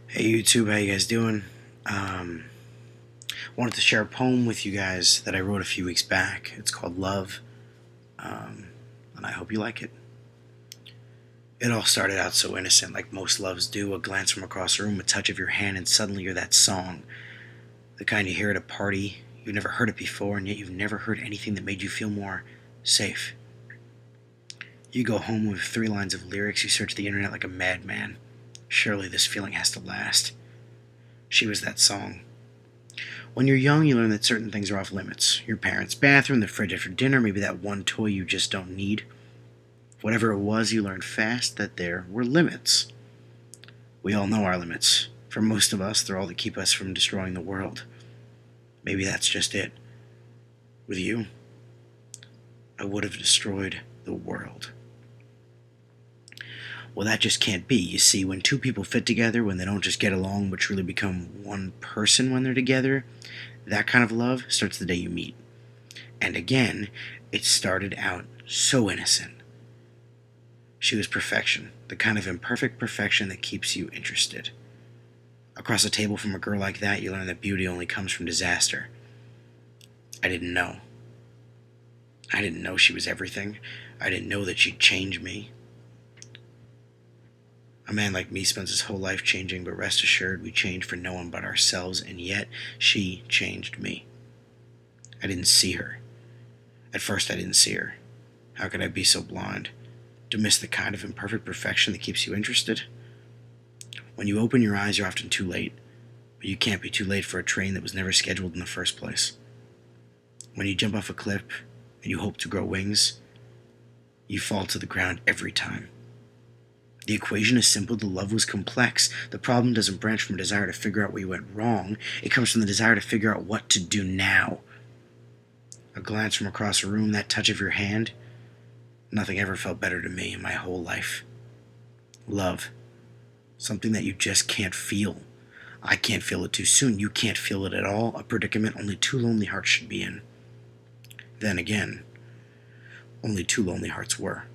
Hey YouTube, how you guys doing? Wanted to share a poem with you guys that I wrote a few weeks back. It's called Love, and I hope you like it. It all started out so innocent, like most loves do. A glance from across the room, a touch of your hand, and suddenly you're that song. The kind you hear at a party. You've never heard it before, and yet you've never heard anything that made you feel more safe. You go home with 3 lines of lyrics, you search the internet like a madman. Surely this feeling has to last. She was that song. When you're young, you learn that certain things are off limits. Your parents' bathroom, the fridge after dinner, maybe that one toy you just don't need. Whatever it was, you learned fast that there were limits. We all know our limits. For most of us, they're all that keep us from destroying the world. Maybe that's just it. With you, I would have destroyed the world. Well, that just can't be. You see, when two people fit together, when they don't just get along but truly become one person when they're together, that kind of love starts the day you meet. And again, it started out so innocent. She was perfection, the kind of imperfect perfection that keeps you interested. Across a table from a girl like that, you learn that beauty only comes from disaster. I didn't know. I didn't know she was everything. I didn't know that she'd change me. A man like me spends his whole life changing, but rest assured we change for no one but ourselves, and yet she changed me. I didn't see her. At first I didn't see her. How could I be so blind? To miss the kind of imperfect perfection that keeps you interested? When you open your eyes, you're often too late. But you can't be too late for a train that was never scheduled in the first place. When you jump off a cliff and you hope to grow wings, you fall to the ground every time. The equation is simple, the love was complex. The problem doesn't branch from a desire to figure out where you went wrong. It comes from the desire to figure out what to do now. A glance from across a room, that touch of your hand. Nothing ever felt better to me in my whole life. Love. Something that you just can't feel. I can't feel it too soon. You can't feel it at all. A predicament only 2 lonely hearts should be in. Then again, only 2 lonely hearts were.